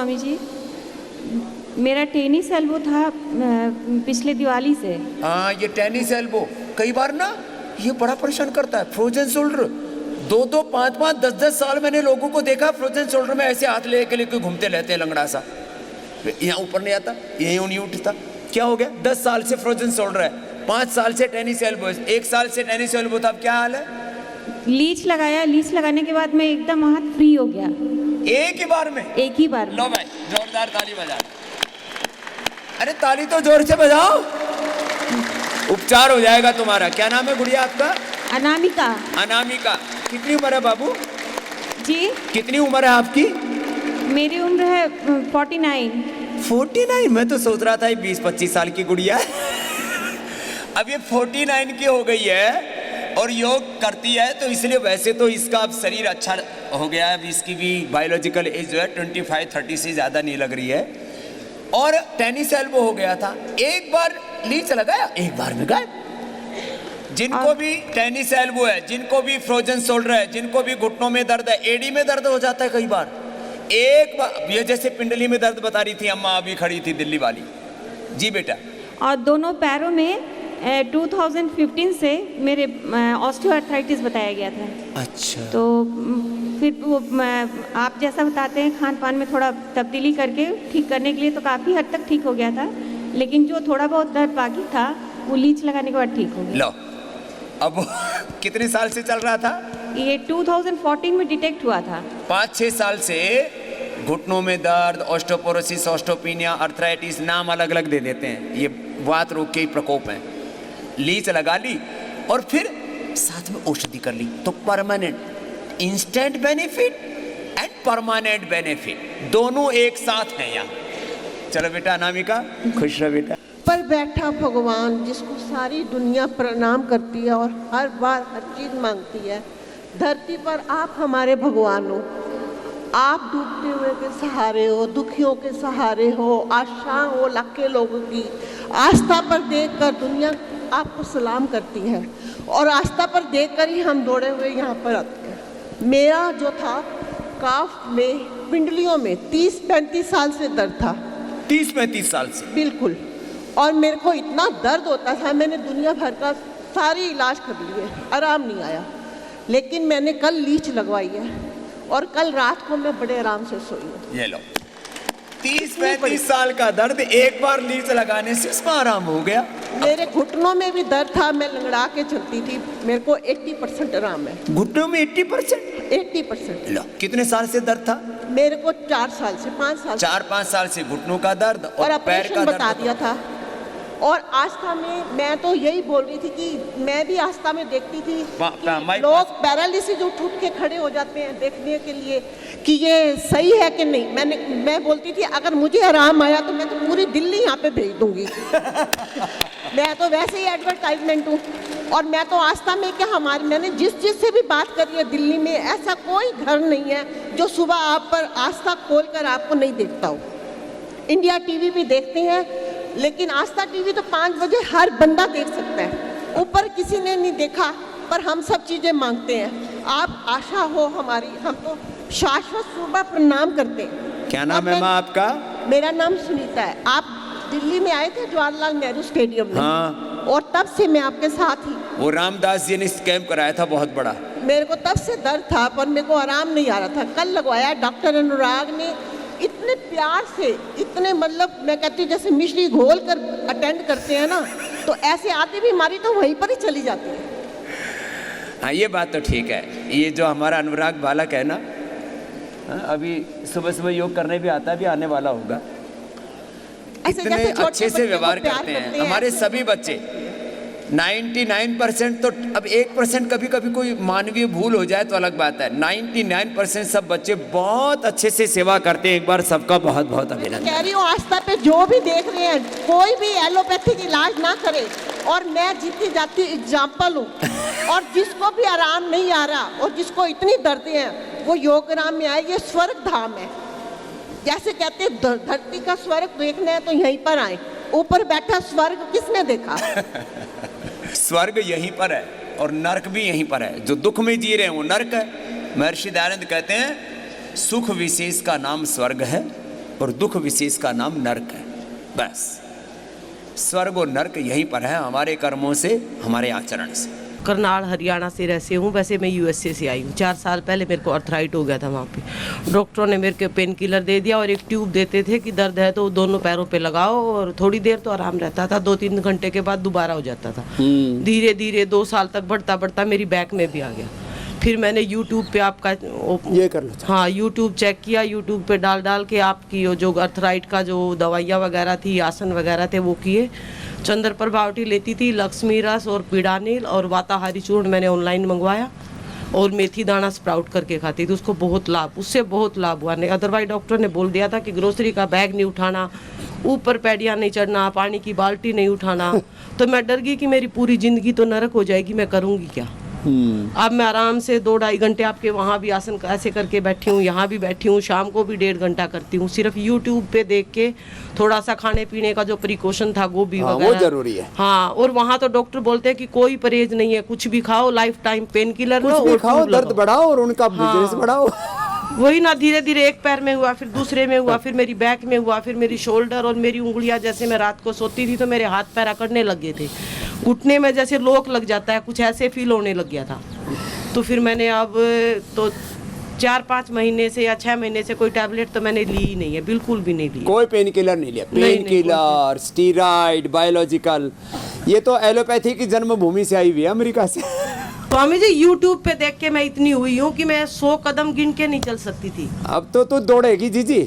स्वामी जी, मेरा tennis elbow था पिछले दिवाली से। हाँ, ये टेनिस एल्बो कई बार ना ये बड़ा परेशान करता है। फ्रोजन शोल्डर 2-2, 5-5, 10-10 साल मैंने लोगों को देखा फ्रोजन शोल्डर में ऐसे हाथ लेके घूमते रहते हैं लंगड़ा सा, यहाँ ऊपर नहीं आता, यहीं नहीं उठता। क्या हो गया? 10 साल से फ्रोजन शोल्डर है, 5 साल से टेनिस एल्बो, 1 साल से टेनिस एल्बो था, अब क्या हाल है? लीच लगाया, लीच लगाने के बाद में एकदम हाथ फ्री हो गया। एक ही बार में? एक ही बार में। लो भाई जोरदार ताली बजा। अरे ताली तो जोर से बजाओ, उपचार हो जाएगा तुम्हारा। क्या नाम है गुड़िया आपका? अनामिका। अनामिका। कितनी उम्र है बाबू जी? कितनी उम्र है आपकी? मेरी उम्र है 49। 49? मैं तो सोच रहा था ये 20-25 साल की गुड़िया है। अब ये 49 की हो गई है और योग करती है, तो इसलिए वैसे तो इसका अब शरीर अच्छा हो गया है, इसकी भी बायोलॉजिकल एज जो है 25-30 से ज़्यादा नहीं लग रही है। और टेनिस एल्बो हो गया था, एक बार लीच लगाया, एक बार में गायब। जिनको भी टेनिस एल्बो है, जिनको भी फ्रोजन शोल्डर है, जिनको भी घुटनों में दर्द है, एडी में दर्द हो जाता है कई बार, एक बार ये जैसे पिंडली में दर्द बता रही थी अम्मा, अभी खड़ी थी दिल्ली वाली। जी बेटा। और दोनों पैरों में 2015 से मेरे ऑस्टियोआर्थराइटिस बताया गया था। अच्छा। तो फिर वो आप जैसा बताते हैं खान पान में थोड़ा तब्दीली करके ठीक करने के लिए तो काफ़ी हद तक ठीक हो गया था, लेकिन जो थोड़ा बहुत दर्द बाकी था वो लीच लगाने के बाद ठीक हो गया। लो, अब कितने साल से चल रहा था? ये 2014 में डिटेक्ट हुआ था। 5-6 साल से घुटनों में दर्द, ऑस्टियोपोरोसिस, ऑस्टियोपेनिया, अर्थराइटिस, नाम अलग अलग दे देते हैं, ये वात रोग के ही प्रकोप हैं। लीच लगा ली और फिर साथ में औषधि कर ली, तो permanent, instant benefit and permanent benefit दोनों एक साथ हैं यहाँ। चलो बेटा अनामिका, खुश रहो बेटा। पर बैठा भगवान जिसको सारी दुनिया प्रणाम करती है और हर बार हर चीज़ मांगती है, धरती पर आप हमारे भगवान हो। आप डूबते हुए के सहारे हो, दुखियों के सहारे हो, आशा हो लाखे लोगों की। आस्था पर देखकर दुनिया आपको सलाम करती है और आस्था पर देखकर ही हम दौड़े हुए यहाँ पर आते हैं। मेरा जो था काफ में, पिंडलियों में 30-35 साल से दर्द था। 30-35 साल से? बिल्कुल। और मेरे को इतना दर्द होता था, मैंने दुनिया भर का सारी इलाज कर लिए, आराम नहीं आया। लेकिन मैंने कल लीच लगवाई है और कल रात को मैं बड़े आराम से सोई हूँ। ये लो, 30-35 साल का दर्द एक बार लीच लगाने से उसमें आराम हो गया। मेरे घुटनों में भी दर्द था, मैं लंगड़ा के चलती थी, मेरे को 80% आराम है। घुटनों में 80%? 80%। लो, कितने साल से दर्द था? मेरे को 4 साल से, 5 साल, 4-5 साल से घुटनों का दर्द और पैर का दर्द बता दिया था। और आस्था में मैं तो यही बोल रही थी कि मैं भी आस्था में देखती थी कि लोग पैरालिसिस उठ के खड़े हो जाते हैं देखने के लिए कि ये सही है कि नहीं। मैं बोलती थी अगर मुझे आराम आया तो मैं तो पूरी दिल्ली यहाँ पे भेज दूंगी। मैं तो वैसे ही एडवर्टाइजमेंट हूँ। और मैं तो आस्था में कि मैंने जिस से भी बात करी है दिल्ली में, ऐसा कोई घर नहीं है जो सुबह आप पर आस्था खोल कर आपको नहीं देखता हो। इंडिया टीवी भी देखते हैं, लेकिन आस्था टीवी तो 5 बजे हर बंदा देख सकता है, ऊपर किसी ने नहीं देखा, पर हम सब चीज़ें मांगते हैं। आप आशा हो हमारी, हम तो शाश्वत सुबह प्रणाम करते हैं। क्या नाम है माँ आपका? मेरा नाम सुनीता है। आप दिल्ली में आए थे जवाहरलाल नेहरू स्टेडियम में? हाँ। और तब से मैं आपके साथ ही। वो रामदास जी ने कैंप कराया था बहुत बड़ा। मेरे को तब से दर्द था पर मेरे को आराम नहीं आ रहा था। कल लगवाया, डॉक्टर अनुराग ने इतने प्यार से, इतने मतलब मैं कहती हूँ जैसे मिश्री घोल कर अटेंड करते हैं ना, तो ऐसे आती बीमारी तो वहीं पर ही चली जाती है। हाँ ये बात तो ठीक है। ये जो हमारा अनुराग बालक है ना, अभी सुबह सुबह योग करने भी आता है, भी आने वाला होगा। इतने अच्छे से व्यवहार करते हैं हमारे सभी बच्चे। 99% तो, अब 1% कभी कभी कोई मानवीय भूल हो जाए तो अलग बात है। 99% सब बच्चे बहुत अच्छे से सेवा करते हैं। एक बार सबका बहुत बहुत अभिनंदन। कह रही हूँ आस्था पे जो भी देख रहे हैं, कोई भी एलोपैथिक इलाज ना करे। और मैं जीती जाती एग्जाम्पल हूँ। और जिसको भी आराम नहीं आ रहा और जिसको इतनी दर्द है, वो योगराम में आए। ये स्वर्ग धाम है, जैसे कहते धरती का स्वर्ग देखना है तो यहीं पर आए। ऊपर बैठा स्वर्ग किसने देखा? स्वर्ग यहीं पर है और नरक भी यहीं पर है। जो दुख में जी रहे हैं वो नरक है। महर्षि दयानंद कहते हैं सुख विशेष का नाम स्वर्ग है और दुख विशेष का नाम नरक है। बस स्वर्ग और नरक यहीं पर है, हमारे कर्मों से, हमारे आचरण से। करनाल हरियाणा से रहती हूँ, वैसे मैं यूएसए से आई हूँ। 4 साल पहले मेरे को अर्थराइट हो गया था वहाँ पे। डॉक्टरों ने मेरे को पेन किलर दे दिया और एक ट्यूब देते थे कि दर्द है तो दोनों पैरों पे लगाओ, और थोड़ी देर तो आराम रहता था, 2-3 घंटे के बाद दोबारा हो जाता था। धीरे धीरे 2 साल तक बढ़ता बढ़ता मेरी बैक में भी आ गया। फिर मैंने यूट्यूब पे आपका ये कर लो। हाँ यूट्यूब चेक किया, यूट्यूब पे डाल के आपकी जो अर्थराइट का जो दवाइयाँ वगैरह थी, आसन वगैरह थे, वो किए। चंद्र प्रभावटी लेती थी, लक्ष्मी रस और पीड़ानील और वाताहारी चूर्ण मैंने ऑनलाइन मंगवाया, और मेथी दाना स्प्राउट करके खाती थी। उसको बहुत लाभ, उससे बहुत लाभ हुआ। नहीं अदरवाइज डॉक्टर ने बोल दिया था कि ग्रोसरी का बैग नहीं उठाना, ऊपर पैडियाँ नहीं चढ़ना, पानी की बाल्टी नहीं उठाना। तो मैं डर गई कि मेरी पूरी ज़िंदगी तो नरक हो जाएगी, मैं करूँगी क्या। अब मैं आराम से 2-2.5 घंटे आपके वहाँ भी आसन ऐसे करके बैठी हूँ, यहाँ भी बैठी हूँ, शाम को भी 1.5 घंटा करती हूँ। सिर्फ यूट्यूब पे देख के थोड़ा सा खाने पीने का जो प्रिकॉशन था गोभी वगैरह, वो जरूरी है। हाँ, और वहाँ तो डॉक्टर बोलते हैं कि कोई परहेज नहीं है, कुछ भी खाओ, लाइफ टाइम पेन किलर लो, कुछ भी और खाओ, ट्यूब दर्द लगाओ। बढ़ाओ और उनका बिजनेस बढ़ाओ। वही ना, धीरे धीरे एक पैर में हुआ, फिर दूसरे में हुआ, फिर मेरी बैक में हुआ, फिर मेरी शोल्डर और मेरी उंगलियां, जैसे मैं रात को सोती थी तो मेरे हाथ पैर अकड़ने लग गए थे, घुटने में जैसे लोक लग जाता है, कुछ ऐसे फील होने लग गया था। तो फिर मैंने अब तो 4-5 महीने से या 6 महीने से कोई टैबलेट तो मैंने ली ही नहीं है, बिल्कुल भी नहीं ली। कोई पेन किलर नहीं लिया। नहीं, पेन किलर, स्टीरॉइड, बायोलॉजिकल, ये तो एलोपैथी की जन्मभूमि से आई हुई है, अमेरिका से। स्वामी जी यूट्यूब पे देख के मैं इतनी हुई हूँ कि मैं 100 कदम गिन के नहीं चल सकती थी। अब तो तू दौड़ेगी जी जी।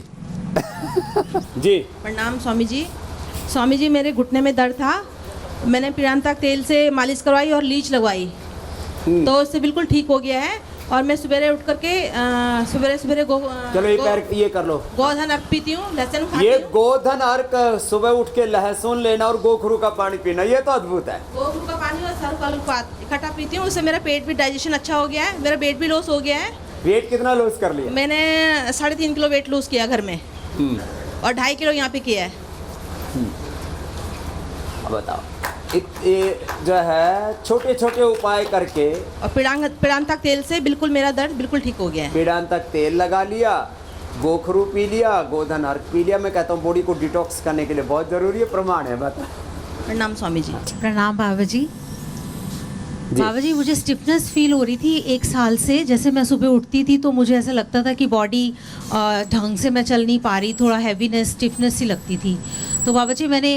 जी प्रणाम स्वामी जी। स्वामी जी मेरे घुटने में दर्द था, मैंने पिरांतक तेल से मालिश करवाई और लीच लगवाई, तो उससे बिल्कुल ठीक हो गया है। और मैं सवेरे उठ करके सवेरे चलो ये पैर ये कर लो। गोधन अर्क पीती हूँ, लहसुन खाती ये हूँ। गोधन अर्क सुबह उठ के लहसुन लेना और गोखरू का पानी पीना, ये तो अद्भुत है। गोखरू का पानी और सरु का पात इकट्ठा पीती हूँ, उससे मेरा पेट भी डाइजेशन अच्छा हो गया है, मेरा वेट भी लॉस हो गया है। वेट कितना लॉस कर लिया? मैंने 3.5 किलो वेट लॉस किया घर में, और 2.5 किलो यहाँ पे किया है। अब बताओ, ये जो है छोटे छोटे उपाय करके, और पिरांतक तेल से बिल्कुल मेरा दर्द बिल्कुल ठीक हो गया है। पीड़ांतक तेल लगा लिया, गोखरू पी लिया, गोधन अर्क पी लिया। मैं कहता हूँ बॉडी को डिटॉक्स करने के लिए बहुत जरूरी है, प्रमाण है। बता। प्रणाम स्वामी जी। प्रणाम बाबा जी। बाबा जी मुझे स्टिफनेस फील हो रही थी 1 साल से। जैसे मैं सुबह उठती थी तो मुझे ऐसा लगता था कि बॉडी ढंग से मैं चल नहीं पा रही, थोड़ा हैवीनेस स्टिफनेस सी लगती थी। तो बाबा जी मैंने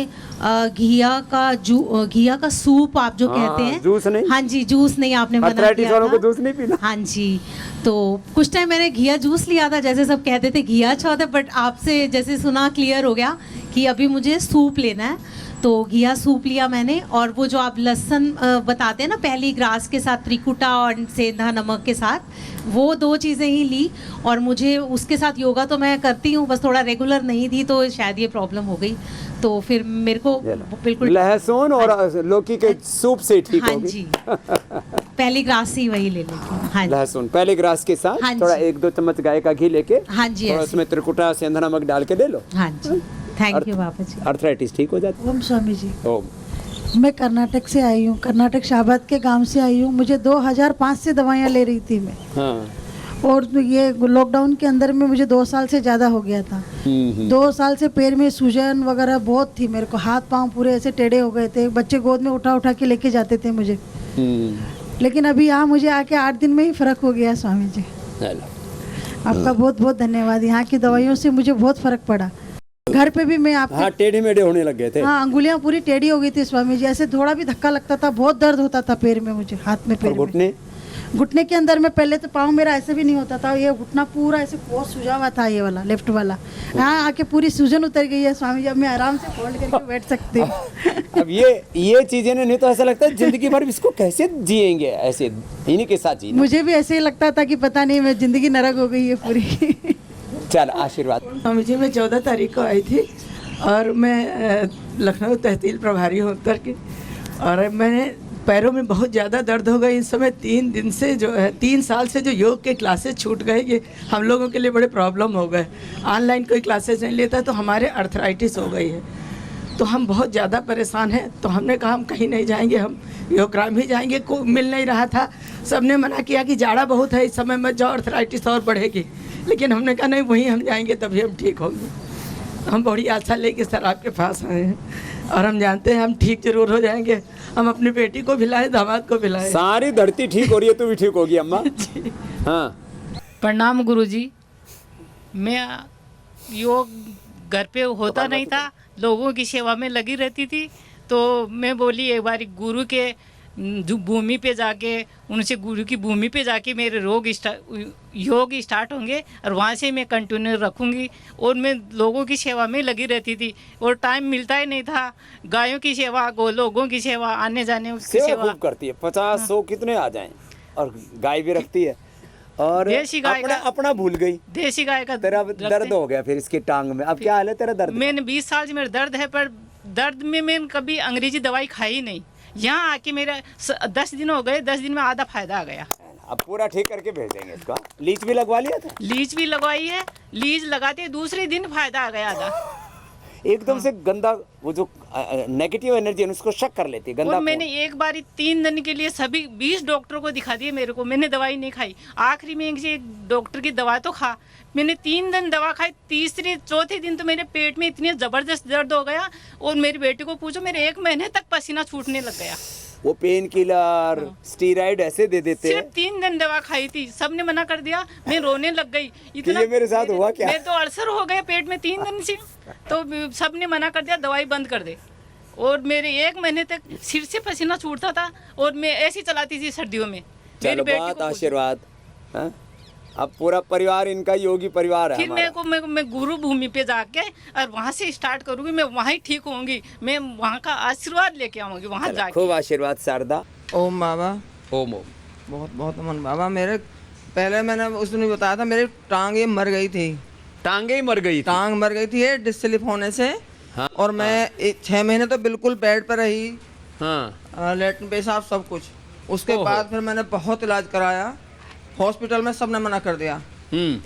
घिया का सूप आप जो कहते हैं, जूस नहीं? हाँ जी, जूस नहीं, आपने मना किया वालों था। को जूस नहीं पीना। हाँ जी, तो कुछ टाइम मैंने घिया जूस लिया था, जैसे सब कहते थे घिया अच्छा होता है, बट आपसे जैसे सुना क्लियर हो गया कि अभी मुझे सूप लेना है। तो घिया सूप लिया मैंने, और वो जो आप लहसुन बताते हैं ना, पहली ग्रास के साथ त्रिकुटा और सेंधा नमक के साथ, वो 2 चीज़ें ही ली। और मुझे उसके साथ योगा तो मैं करती हूँ, बस थोड़ा रेगुलर नहीं थी, तो शायद ये प्रॉब्लम हो गई। तो फिर मेरे को बिल्कुल लहसुन और लौकी के सूप से ठीक हाँ होगी। जी, पहली ग्रास ही वही ले लेती हूँ। हाँ जी, लहसुन पहले ग्रास के साथ हाँ थोड़ा जी। 1-2 चम्मच गाय का घी लेके, हाँ जी, और ऐसे। उसमें त्रिकुटा सेंधा नमक डाल के ले लो। हाँ जी, thank you Baba ji. Arthritis ठीक हो जाती ओम स्वामी जी। है। ओम। मैं कर्नाटक से आई हूँ, कर्नाटक शाहबाद के गांव से आई हूँ। मुझे 2005 से दवाइयाँ ले रही थी मैं, हाँ। और ये लॉकडाउन के अंदर में मुझे 2 साल से ज़्यादा हो गया था। 2 साल से पैर में सूजन वगैरह बहुत थी मेरे को, हाथ पांव पूरे ऐसे टेढ़े हो गए थे, बच्चे गोद में उठा उठा के लेके जाते थे मुझे। लेकिन अभी यहाँ मुझे आके 8 दिन में ही फ़र्क हो गया स्वामी जी। आपका बहुत बहुत धन्यवाद। यहाँ की दवाइयों से मुझे बहुत फ़र्क पड़ा। घर पे भी मैं आप हाँ, टेढ़े मेढ़े होने लग गए थे। हाँ, अंगुलियाँ पूरी टेढ़ी हो गई थी स्वामी जी, ऐसे थोड़ा भी धक्का लगता था बहुत दर्द होता था पैर में मुझे, हाथ में, पैर में, घुटने के अंदर में। पहले तो पाँव मेरा ऐसे भी नहीं होता था, ये घुटना पूरा ऐसे बहुत सूजा हुआ था, ये वाला लेफ्ट वाला। हाँ, आके पूरी सूजन उतर गई है स्वामी जी, अब मैं आराम से फोल्ड करके बैठ सकती हूँ। अब ये चीजें नहीं तो ऐसा लगता है जिंदगी भर इसको कैसे जिएंगे, ऐसे इन्हीं के साथ जीना। मुझे भी ऐसे ही लगता था कि पता नहीं मैं जिंदगी नरक हो गई है पूरी। चल आशीर्वाद। स्वामी जी मैं 14 तारीख को आई थी, और मैं लखनऊ तहसील प्रभारी हूँ उत्तर की, और मैंने पैरों में बहुत ज़्यादा दर्द हो गई इस समय। 3 दिन से जो है, 3 साल से जो योग के क्लासेस छूट गए, ये हम लोगों के लिए बड़े प्रॉब्लम हो गए। ऑनलाइन कोई क्लासेस नहीं लेता तो हमारे अर्थराइटिस हो गई है, तो हम बहुत ज़्यादा परेशान हैं। तो हमने कहा हम कहीं नहीं जाएंगे, हम योगराम ही जाएंगे। को मिल नहीं रहा था, सबने मना किया कि जाड़ा बहुत है इस समय मत जाओ, अर्थराइटिस और बढ़ेगी। लेकिन हमने कहा नहीं, वहीं हम जाएंगे तभी हम ठीक होंगे। हम बड़ी आशा लेके सर आपके पास आए हैं और हम जानते हैं हम ठीक जरूर हो जाएंगे। हम अपनी बेटी को भी लाए, दामाद को भी लाए। सारी धरती ठीक हो रही है, तू भी ठीक होगी अम्मा। हाँ, प्रणाम गुरुजी। मैं योग घर पे होता नहीं था, लोगों की सेवा में लगी रहती थी, तो मैं बोली एक बार गुरु के भूमि पे जाके, उनसे गुरु की भूमि पे जाके मेरे योग स्टार्ट होंगे और वहाँ से मैं कंटिन्यू रखूँगी। और मैं लोगों की सेवा में लगी रहती थी और टाइम मिलता ही नहीं था। गायों की सेवा, लोगों की सेवा, आने जाने की सेवा खूब करती है। 50-100 कितने आ जाएं, और गाय भी रखती है। और देसी गाय अपना भूल गई, देसी गाय का तेरा दर्द हो गया फिर इसकी टांग में। अब क्या हाल है तेरा दर्द? मैंने 20 साल से मेरा दर्द है, पर दर्द में मैंने कभी अंग्रेजी दवाई खाई नहीं। यहाँ आके मेरा 10 दिन हो गए, 10 दिन में आधा फायदा आ गया। अब पूरा ठीक करके भेजेंगे इसका। लीच भी लगवा लिया था? लीच भी लगवाई है, लीच लगाते दूसरे दिन फायदा आ गया आधा। एकदम से गंदा वो जो नेगेटिव एनर्जी है उसको शक कर लेती है, गंदा। और मैंने एक बार 3 दिन के लिए सभी 20 डॉक्टरों को दिखा दिए मेरे को, मैंने दवाई नहीं खाई। आखिरी में एक डॉक्टर की दवा तो खा, मैंने 3 दिन दवा खाई। तीसरे चौथे दिन तो मेरे पेट में इतनी जबरदस्त दर्द हो गया, और मेरी बेटी को पूछो, मेरे 1 महीने तक पसीना छूटने लग गया। वो पेन किलर, स्टीराइड ऐसे दे देते हैं। सिर्फ 3 दिन दवा खाई थी, सबने मना कर दिया, मैं रोने लग गई। इतना ये मेरे साथ हुआ क्या? मैं तो अल्सर हो गया पेट में 3 दिन से, तो सबने मना कर दिया दवाई बंद कर दे। और मेरे 1 महीने तक सिर से पसीना छूटता था, और मैं ऐसी चलाती थी सर्दियों में। चलो बहुत आशीर्वाद। हाँ? अब पूरा परिवार इनका योगी परिवार है। फिर मैं गुरु भूमि पे जाके और वहाँ से स्टार्ट करूँगी, मैं वहाँ ही ठीक होंगी, मैं वहाँ का आशीर्वाद लेके आऊँगी वहाँ जाके। खूब आशीर्वाद शारदा। ओम बाबा। ओम ओम। बहुत बहुत अमन बाबा। मेरे पहले मैंने उसने बताया था मेरी टांगे मर गई थी। टांगे ही मर गई? टांग मर गई थी डिस्क स्लिप होने से। हाँ, और मैं 6 महीने तो बिल्कुल बेड पर रही। हाँ, लेटरिन पेशाब सब कुछ। उसके बाद फिर मैंने बहुत इलाज कराया, हॉस्पिटल में सबने मना कर दिया।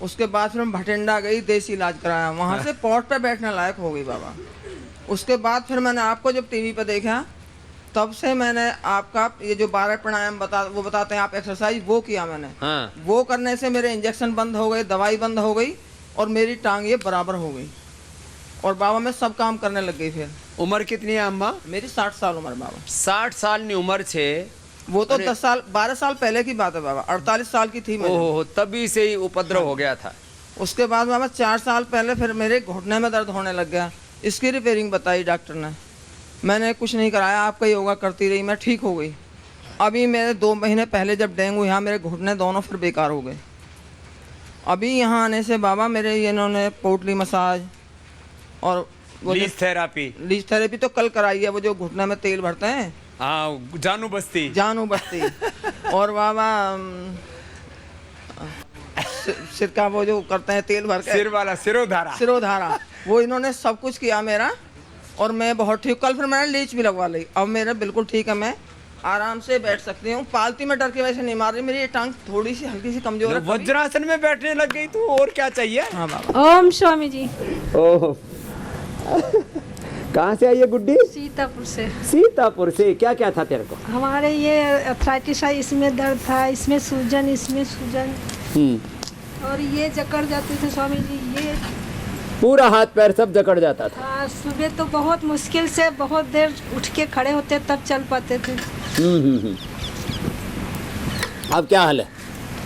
उसके बाद फिर मैं भटिंडा गई, देसी इलाज कराया, वहाँ से पॉट पे बैठने लायक हो गई बाबा। उसके बाद फिर मैंने आपको जब टीवी पे देखा, तब से मैंने आपका ये जो 12 प्राणायाम वो बताते हैं आप एक्सरसाइज, वो किया मैंने। वो करने से मेरे इंजेक्शन बंद हो गए, दवाई बंद हो गई, और मेरी टांग ये बराबर हो गई, और बाबा मैं सब काम करने लग गई। फिर उम्र कितनी है अम्मा? मेरी 60 साल उम्र बाबा। 60 साल की उम्र से? वो तो 12 साल पहले की बात है बाबा, 48 साल की थी मैं। ओहो, तभी से ही उपद्रव हो गया था। उसके बाद बाबा 4 साल पहले फिर मेरे घुटने में दर्द होने लग गया। इसकी रिपेयरिंग बताई डॉक्टर ने, मैंने कुछ नहीं कराया, आपका योगा करती रही, मैं ठीक हो गई। अभी मेरे 2 महीने पहले जब डेंगू यहाँ, मेरे घुटने दोनों फिर बेकार हो गए। अभी यहाँ आने से बाबा मेरे इन्होंने पोटली मसाज और लीच थेरेपी तो कल कराई है, वो जो घुटने में तेल भरते हैं। हाँ, जानू बस्ती। और बाबा सिर का वो जो करते हैं तेल भर के, सिर वाला सिरोधारा, वो इन्होंने सब कुछ किया मेरा, और मैं बहुत ठीक। कल फिर मैंने लीच भी लगवा ली, अब मेरा बिल्कुल ठीक है, मैं आराम से बैठ सकती हूँ। पालती में डर की वजह से नहीं मार रही, मेरी ये टांग थोड़ी सी हल्की सी कमजोर है। वज्रासन में बैठने लग गई तू, और क्या चाहिए? हाँ बाबा। ओम स्वामी जी। ओह, कहाँ से आई है गुड्डी? सीतापुर से। सीतापुर से। क्या क्या था तेरे को? हमारे ये अर्थराइटिस है, इसमें दर्द था, इसमें सूजन, इसमें सूजन, और ये जकड़ जाते थे स्वामी जी, ये पूरा हाथ पैर सब जकड़ जाता था। हाँ, सुबह तो बहुत मुश्किल से बहुत देर उठ के खड़े होते तब चल पाते थे। अब क्या हाल है?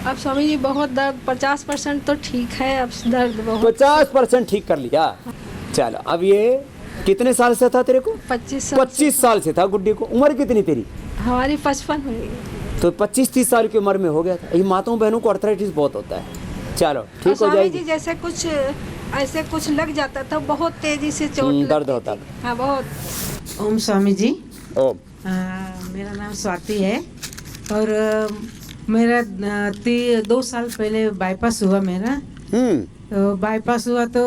अब स्वामी जी बहुत दर्द, 50% तो ठीक है, अब दर्द बहुत। 50% ठीक कर लिया? चलो, अब ये कितने साल से था तेरे को? 25 साल से था गुड्डी को। उम्र कितनी तेरी? हमारी 55 हुई। तो 25-30 साल की उम्र में हो गया था। ये माताओं बहनों को अर्थराइटिस बहुत होता है। चलो ठीक हो जाएगी। जैसे कुछ ऐसे कुछ लग जाता था, बहुत तेजी से चोट दर्द होता था। हाँ बहुत। ओम स्वामी जी। ओम। मेरा नाम स्वाति है, और मेरा 2 साल पहले बाईपास हुआ मेरा। तो बाईपास हुआ तो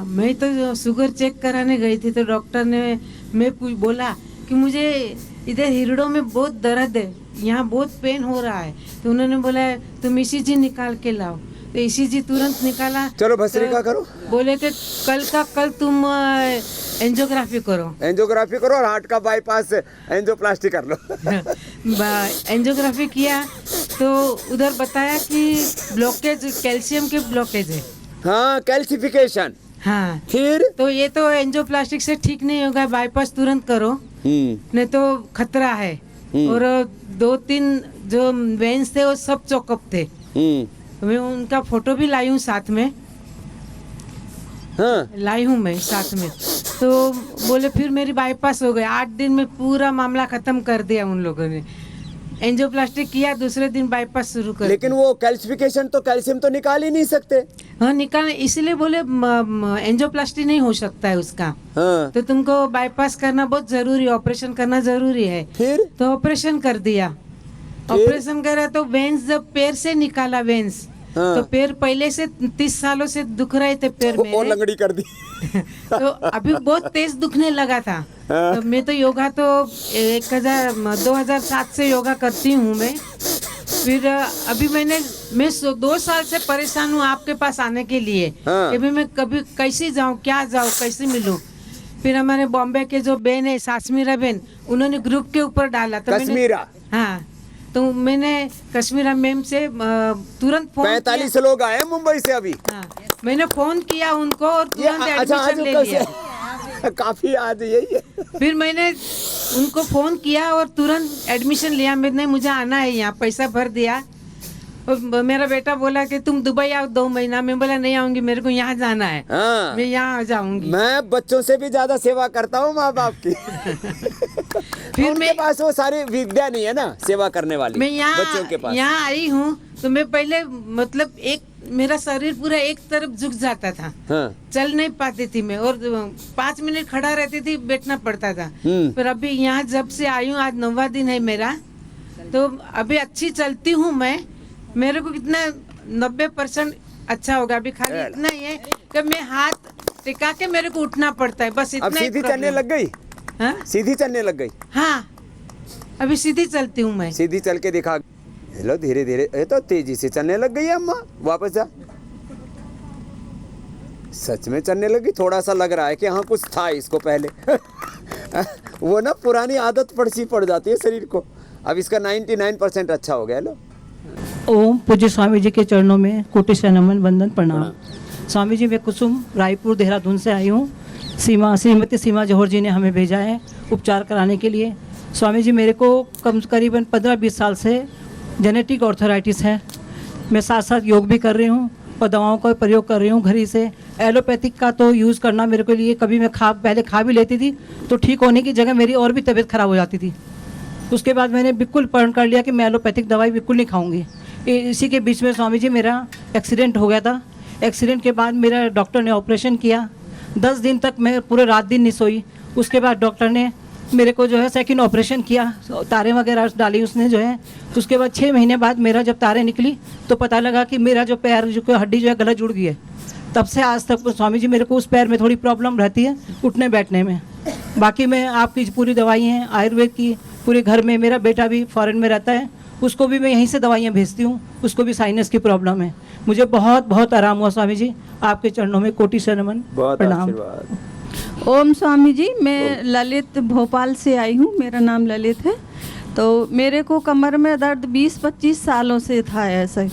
मैं तो शुगर चेक कराने गई थी, तो डॉक्टर ने मैं बोला कि मुझे इधर हिरडों में बहुत दर्द है, यहाँ बहुत पेन हो रहा है। तो उन्होंने बोला तुम ECG निकाल के लाओ, तो ECG तुरंत निकाला। चलो भस्त्रिका करो। बोले कि कल तुम एंजियोग्राफी करो और हार्ट का बाईपास एंजियोप्लास्टी कर लो। एंजियोग्राफी किया तो उधर बताया कि ब्लॉकेज, कैल्शियम के ब्लॉकेज है। हाँ, कैल्सिफिकेशन। हाँ। फिर तो ये तो एंजियोप्लास्टिक से ठीक नहीं होगा, बाईपास तुरंत करो, नहीं तो खतरा है। और 2-3 जो वेन्स थे वो सब चौकअप थे। मैं उनका फोटो भी लाई हूँ साथ में। हाँ। लाई हूँ मैं साथ में। तो बोले फिर मेरी बाईपास हो गई, 8 दिन में पूरा मामला खत्म कर दिया उन लोगों ने। एंजियोप्लास्टिक किया, दूसरे दिन बाईपास शुरू कर। लेकिन वो कैल्सिफिकेशन तो कैल्शियम तो निकाल ही नहीं सकते। हाँ निकाल, इसलिए बोले एंजियोप्लास्टिक नहीं हो सकता है उसका। हाँ। तो तुमको बाईपास करना बहुत जरूरी, ऑपरेशन करना जरूरी है। फिर तो ऑपरेशन कर दिया। ऑपरेशन करा तो वेंस जब पैर से निकाला वेंस, हाँ। तो पैर पहले से 30 सालों से दुख रहे थे पैर में। वो लंगड़ी कर दी। तो अभी बहुत तेज दुखने लगा था। तो मैं तो योगा तो 2007 से योगा करती हूँ मैं। फिर अभी मैं 2 साल से परेशान हूँ आपके पास आने के लिए। हाँ। अभी मैं कभी कैसे जाऊँ, क्या जाऊँ, कैसे मिलूँ। फिर हमारे बॉम्बे के जो बहन है सासमीरा बहन, उन्होंने ग्रुप के ऊपर डाला। तो कश्मीरा। हाँ, तो मैंने कश्मीरा मैम से तुरंत फोन 45 लोग आए मुंबई से अभी। हाँ, मैंने फोन किया उनको और तुरंत एडमिशन ले लिया। काफी आज यही है। फिर मैंने उनको फोन किया और तुरंत एडमिशन लिया। मैंने मुझे आना है यहाँ, पैसा भर दिया। और मेरा बेटा बोला कि तुम दुबई आओ 2 महीना। मैं बोला नहीं आऊंगी, मेरे को यहाँ जाना है। हाँ। मैं यहाँ जाऊंगी। मैं बच्चों से भी ज्यादा सेवा करता हूँ माँ बाप की। फिर उनके पास वो सारी विद्या नहीं है ना सेवा करने वाली। मैं बच्चों के पास यहाँ आई हूँ तो मैं पहले मतलब मेरा शरीर पूरा एक तरफ झुक जाता था। हाँ। चल नहीं पाती थी मैं, और 5 मिनट खड़ा रहती थी, बैठना पड़ता था। पर अभी यहाँ जब से आई हूँ, आज 9वां दिन है मेरा, तो अभी अच्छी चलती हूँ मैं। मेरे को कितना 90% अच्छा होगा। अभी खाली इतना ही है कि मैं हाथ टिका के मेरे को उठना पड़ता है, बस इतना अब ही सीधी problem। चलने लग गई। हाँ? सीधी चलने लग गई। हाँ, अभी सीधी चलती हूँ मैं। सीधी चल के दिखा। हेलो, धीरे धीरे। ये तो तेजी से चलने लग गई है अम्मा। वापस जा। सच में चलने लगी। थोड़ा सा लग रहा है कि हाँ कुछ था इसको पहले। वो ना पुरानी आदत पड़ जाती है शरीर को। अब इसका 99% अच्छा हो गया। लो। ओम पूज्य स्वामी जी के चरणों में कोटि से नमन वंदन प्रणाम। स्वामी जी, मैं कुसुम रायपुर देहरादून से आई हूँ। श्रीमती सीमा जौहर जी ने हमें भेजा है उपचार कराने के लिए। स्वामी जी, मेरे को करीबन 15-20 साल से जेनेटिक ऑर्थराइटिस है। मैं साथ साथ योग भी कर रही हूँ और दवाओं का प्रयोग कर रही हूँ घर ही से। एलोपैथिक का तो यूज़ करना मेरे के लिए, कभी मैं पहले खा भी लेती थी तो ठीक होने की जगह मेरी और भी तबीयत खराब हो जाती थी। उसके बाद मैंने बिल्कुल प्रण कर लिया कि मैं एलोपैथिक दवाई बिल्कुल नहीं खाऊंगी। इसी के बीच में स्वामी जी मेरा एक्सीडेंट हो गया था। एक्सीडेंट के बाद मेरा डॉक्टर ने ऑपरेशन किया। 10 दिन तक मैं पूरे रात दिन नहीं सोई। उसके बाद डॉक्टर ने मेरे को जो है सेकंड ऑपरेशन किया, तारे वगैरह डाली उसने जो है। उसके बाद 6 महीने बाद मेरा जब तारे निकली तो पता लगा कि मेरा जो पैर जो हड्डी जो है गलत जुड़ गई है। तब से आज तक स्वामी जी मेरे को उस पैर में थोड़ी प्रॉब्लम रहती है उठने बैठने में। बाकी मैं आपकी पूरी दवाई हैं आयुर्वेद की पूरे घर में। मेरा बेटा भी फॉरेन में रहता है, उसको भी मैं यहीं से दवाइयाँ भेजती हूँ। उसको भी साइनस की प्रॉब्लम है। मुझे बहुत बहुत आराम हुआ स्वामी जी। आपके चरणों में कोटि से नमन प्रणाम। ओम स्वामी जी, मैं ललित भोपाल से आई हूँ। मेरा नाम ललित है। तो मेरे को कमर में दर्द 20-25 सालों से था ऐसे।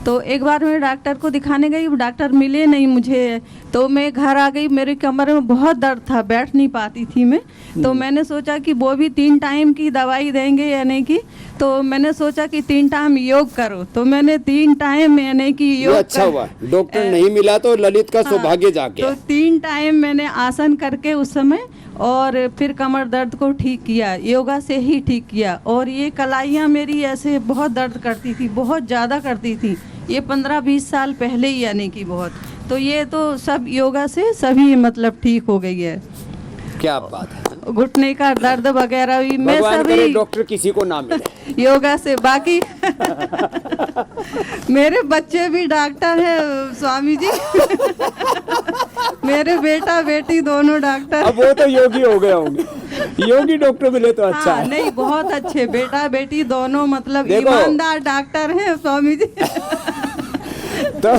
तो एक बार मैं डॉक्टर को दिखाने गई, डॉक्टर मिले नहीं मुझे। तो मैं घर आ गई, मेरे कमर में बहुत दर्द था, बैठ नहीं पाती थी मैं। तो मैंने सोचा कि वो भी 3 टाइम की दवाई देंगे यानी कि, तो मैंने सोचा कि 3 टाइम योग करो। तो मैंने 3 टाइम यानी कि योग अच्छा हुआ डॉक्टर नहीं मिला तो ललित का सौभाग्य जागे। तो 3 टाइम मैंने आसन करके उस समय, और फिर कमर दर्द को ठीक किया, योगा से ही ठीक किया। और ये कलाइयाँ मेरी ऐसे बहुत दर्द करती थी, बहुत ज़्यादा करती थी। ये 15-20 साल पहले ही यानी कि बहुत। तो ये तो सब योगा से सभी मतलब ठीक हो गई है। क्या बात है। घुटने का दर्द वगैरह भी मैं भगवान करे सभी डॉक्टर किसी को ना मिले योगा से। बाकी मेरे बच्चे भी डॉक्टर हैं स्वामी जी। मेरे बेटा बेटी दोनों डॉक्टर। अब वो तो योगी हो गए होंगे। योगी डॉक्टर मिले तो अच्छा है। नहीं, बहुत अच्छे बेटा बेटी दोनों मतलब देखो, ईमानदार डॉक्टर हैं स्वामी जी। तो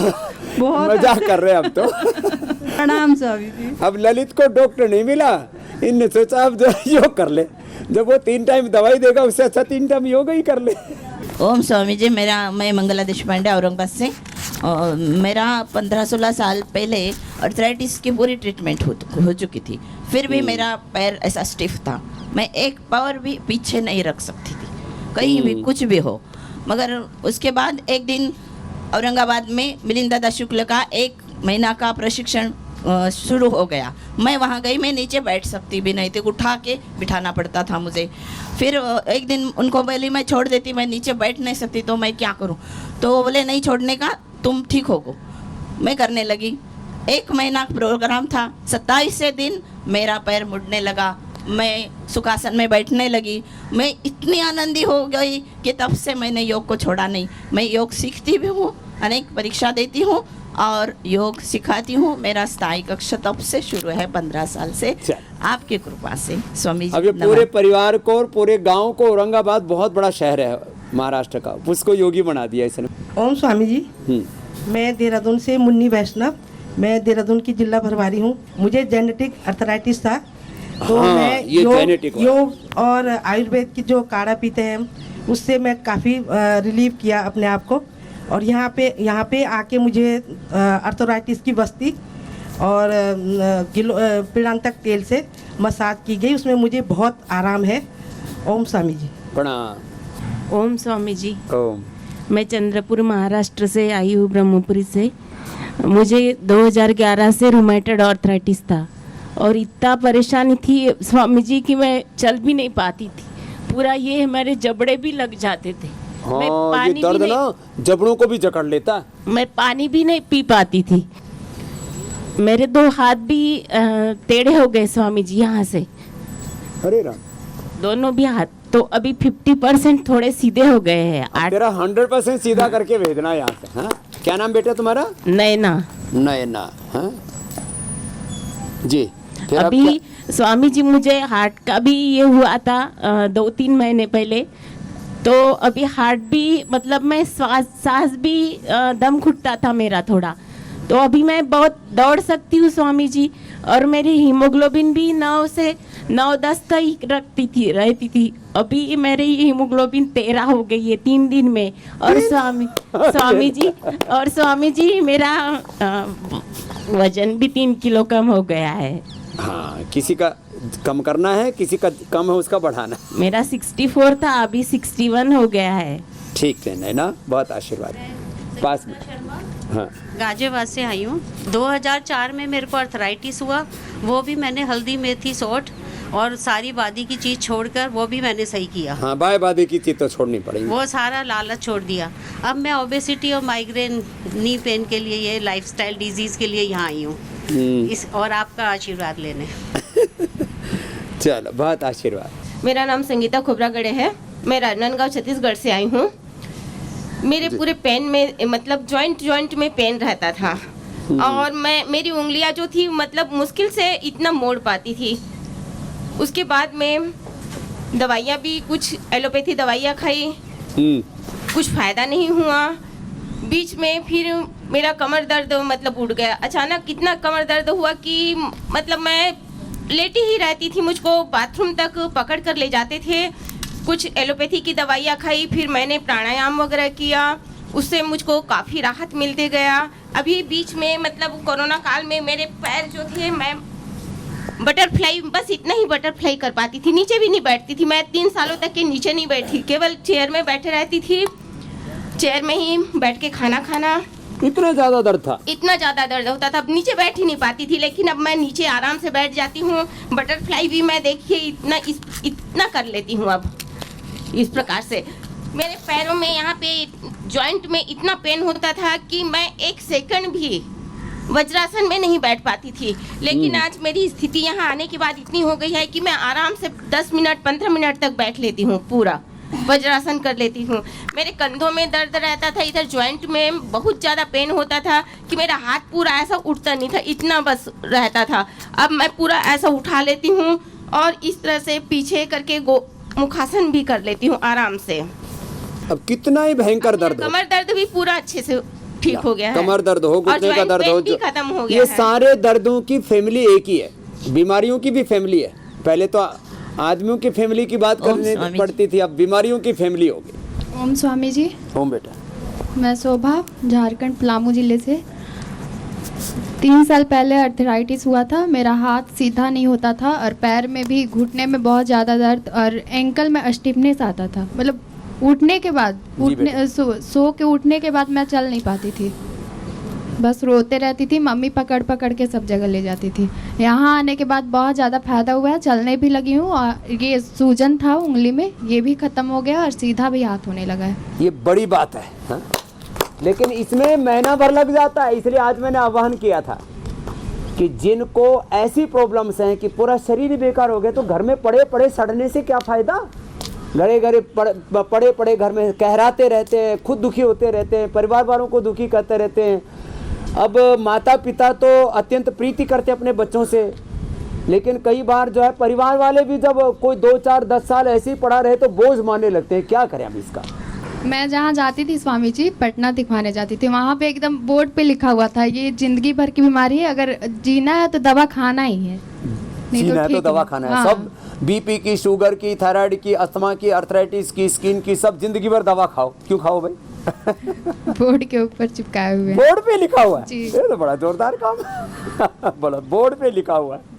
बहुत मजाक कर रहे हैं अब तो। प्रणाम स्वामी जी। अब ललित को डॉक्टर नहीं मिला, इनने सोचा अब जो योग कर ले। जब वो 3 टाइम दवाई देगा उससे अच्छा 3 टाइम योग ही कर ले। ओम स्वामी जी, मैं मंगला देशपांडे औरंगाबाद से। और मेरा 15-16 साल पहले अर्थराइटिस की पूरी ट्रीटमेंट हो चुकी थी, फिर भी मेरा पैर ऐसा स्टिफ था, मैं एक पावर भी पीछे नहीं रख सकती थी, कहीं भी कुछ भी हो। मगर उसके बाद एक दिन औरंगाबाद में मिलिंद दादा शुक्ल का 1 महीना का प्रशिक्षण शुरू हो गया। मैं वहाँ गई, मैं नीचे बैठ सकती भी नहीं थी, उठा के बिठाना पड़ता था मुझे। फिर एक दिन उनको बोली मैं छोड़ देती, मैं नीचे बैठ नहीं सकती तो मैं क्या करूँ, तो वो बोले नहीं छोड़ने का, तुम ठीक हो गो। मैं करने लगी, 1 महीना प्रोग्राम था, 27 दिन मेरा पैर मुड़ने लगा, मैं सुखासन में बैठने लगी, मैं इतनी आनंदी हो गई कि तब से मैंने योग को छोड़ा नहीं। मैं योग सीखती भी हूँ, अनेक परीक्षा देती हूँ और योग सिखाती हूँ। मेरा स्थायी कक्ष तब से शुरू है, 15 साल से, आपकी कृपा से स्वामी जी। अब ये पूरे परिवार को और पूरे गांव को, औरंगाबाद बहुत बड़ा शहर है महाराष्ट्र का, उसको योगी बना दिया इसने। ओम स्वामी जी, मैं देहरादून से मुन्नी वैष्णव, मैं देहरादून की जिला प्रभारी हूँ। मुझे जेनेटिक अर्थराइटिस था, तो मैं योग और आयुर्वेद की जो काढ़ा पीते हैं उससे मैं काफ़ी रिलीव किया अपने आप को। और यहाँ पे आके मुझे अर्थराइटिस की बस्ती और पीड़ांतक तेल से मसाज की गई, उसमें मुझे बहुत आराम है। ओम स्वामी जी। प्रणाम। ओम स्वामी जी। ओम। मैं चंद्रपुर महाराष्ट्र से आई हूँ, ब्रह्मपुरी से। मुझे 2011 से रूमेटॉइड आर्थराइटिस था और इतना परेशानी थी स्वामी जी कि मैं चल भी नहीं पाती थी, पूरा ये हमारे जबड़े भी लग जाते थे। हाँ, ये दर्द ना जबड़ों को भी जकड़ लेता। मैं पानी भी नहीं पी पाती थी, मेरे 2 हाथ भी टेढ़े हो गए स्वामी जी यहाँ से। अरे राम। दोनों भी हाथ तो अभी 50% थोड़े सीधे हो गए हैं। तेरा 100% सीधा करके भेजना यहाँ से। हाँ, क्या नाम बेटा तुम्हारा? नैना। नैना। हाँ जी। अभी स्वामी जी मुझे हार्ट का भी ये हुआ था 2-3 महीने पहले, तो अभी हार्ट भी मतलब मैं सांस भी दम घुटता था मेरा थोड़ा, तो अभी मैं बहुत दौड़ सकती हूँ स्वामी जी। और मेरी हीमोग्लोबिन भी 9 से 9-10 तक रहती थी। अभी मेरी हीमोग्लोबिन 13 हो गई है 3 दिन में। और स्वामी जी मेरा वजन भी 3 किलो कम हो गया है। हाँ, किसी का कम करना है, किसी का कम है उसका बढ़ाना। मेरा 64 था, अभी 61 हो गया है। ठीक है ना, बहुत आशीर्वाद। पास में। हाँ। गाजियाबाद से आई हूँ। 2004 में मेरे को अर्थराइटिस हुआ, वो भी मैंने हल्दी मेथी सौंठ और सारी बादी की चीज़ छोड़कर वो भी मैंने सही किया। हाँ, बादी की चीज़ तो छोड़नी पड़ेगी। वो सारा लालच छोड़ दिया। अब मैं ओबेसिटी और माइग्रेन नी पेन के लिए, ये लाइफस्टाइल डिजीज़ के लिए यहाँ आई हूँ इस और आपका आशीर्वाद लेने। चलो, बहुत आशीर्वाद। मेरा नाम संगीता खोबरागड़े है, मैं राजनांदगांव छत्तीसगढ़ से आई हूँ। मेरे पूरे पेन में मतलब जॉइंट में पेन रहता था और मेरी उंगलियां जो थी मतलब मुश्किल से इतना मोड़ पाती थी। उसके बाद में दवाइयाँ भी, कुछ एलोपैथी दवाइयाँ खाई, कुछ फ़ायदा नहीं हुआ। बीच में फिर मेरा कमर दर्द मतलब उड़ गया अचानक। कितना कमर दर्द हुआ कि मतलब मैं लेटी ही रहती थी, मुझको बाथरूम तक पकड़ कर ले जाते थे। कुछ एलोपैथी की दवाइयाँ खाई, फिर मैंने प्राणायाम वगैरह किया, उससे मुझको काफ़ी राहत मिलते गया। अभी बीच में मतलब कोरोना काल में मेरे पैर जो थे, मैं बटरफ्लाई, बस इतना ही बटरफ्लाई कर पाती थी, नीचे भी नहीं बैठती थी। मैं 3 सालों तक के नीचे नहीं बैठी, केवल चेयर में बैठे रहती थी, चेयर में ही बैठ के खाना खाना। इतना ज़्यादा दर्द था? इतना ज़्यादा दर्द होता था, अब नीचे बैठ ही नहीं पाती थी। लेकिन अब मैं नीचे आराम से बैठ जाती हूँ। बटरफ्लाई भी मैं देखिए इतना कर लेती हूँ अब इस प्रकार से। मेरे पैरों में यहाँ पे जॉइंट में इतना पेन होता था कि मैं 1 सेकंड भी वज्रासन में नहीं बैठ पाती थी। लेकिन आज मेरी स्थिति यहाँ आने के बाद इतनी हो गई है कि मैं आराम से 10 मिनट 15 मिनट तक बैठ लेती हूँ, पूरा वज्रासन कर लेती हूँ। मेरे कंधों में दर्द रहता था, इधर जॉइंट में बहुत ज़्यादा पेन होता था कि मेरा हाथ पूरा ऐसा उठता नहीं था, इतना बस रहता था। अब मैं पूरा ऐसा उठा लेती हूँ और इस तरह से पीछे करके मुखासन भी कर लेती हूँ आराम से। अब कितना ही भयंकर दर्द, कमर दर्द भी पूरा अच्छे से ठीक हो गया है। कमर दर्द हो, घुटने का दर्द हो, खत्म हो गया ये सारे दर्दों की फैमिली एक ही है, बीमारियों की भी फैमिली है। पहले तो आदमियों की फैमिली की बात करनी पड़ती थी, अब बीमारियों की फैमिली हो गई। ओम स्वामी जी। ओम बेटा। मैं शोभा, झारखंड पलामू जिले से। 3 साल पहले अर्थराइटिस हुआ था। मेरा हाथ सीधा नहीं होता था और पैर में भी, घुटने में बहुत ज़्यादा दर्द और एंकल में स्टिफनेस आता था। मतलब उठने के बाद, सो के उठने के बाद मैं चल नहीं पाती थी, बस रोते रहती थी। मम्मी पकड़ पकड़ के सब जगह ले जाती थी। यहाँ आने के बाद बहुत ज़्यादा फ़ायदा हुआ है, चलने भी लगी हूँ और ये सूजन था उंगली में, ये भी ख़त्म हो गया और सीधा भी हाथ होने लगा है। ये बड़ी बात है हा? लेकिन इसमें महीना भर लग जाता है। इसलिए आज मैंने आह्वान किया था कि जिनको ऐसी प्रॉब्लम्स हैं कि पूरा शरीर ही बेकार हो गया, तो घर में पड़े पड़े सड़ने से क्या फ़ायदा। घरे घरे पड़े पड़े घर में कहराते रहते हैं, खुद दुखी होते रहते हैं, परिवार वालों को दुखी करते रहते हैं। अब माता पिता तो अत्यंत प्रीति करते अपने बच्चों से, लेकिन कई बार जो है परिवार वाले भी जब कोई 2, 4, 10 साल ऐसे ही पड़ा रहे तो बोझ मानने लगते हैं। क्या करें अब इसका। मैं जहाँ जाती थी स्वामी जी, पटना दिखवाने जाती थी, वहाँ पे एकदम बोर्ड पे लिखा हुआ था, ये जिंदगी भर की बीमारी है, अगर जीना है तो दवा खाना ही है। जीना है तो दवा खाना है। हाँ। सब बीपी की, शुगर की, थायराइड की, अस्थमा की, अर्थराइटिस की, स्किन की, सब जिंदगी भर दवा खाओ। क्यों खाओ भाई? बोर्ड के ऊपर चिपकाए हुए हैं। बोर्ड पे लिखा हुआ है। जी। ये तो बड़ा जोरदार काम है। बोला बोर्ड पे लिखा हुआ है।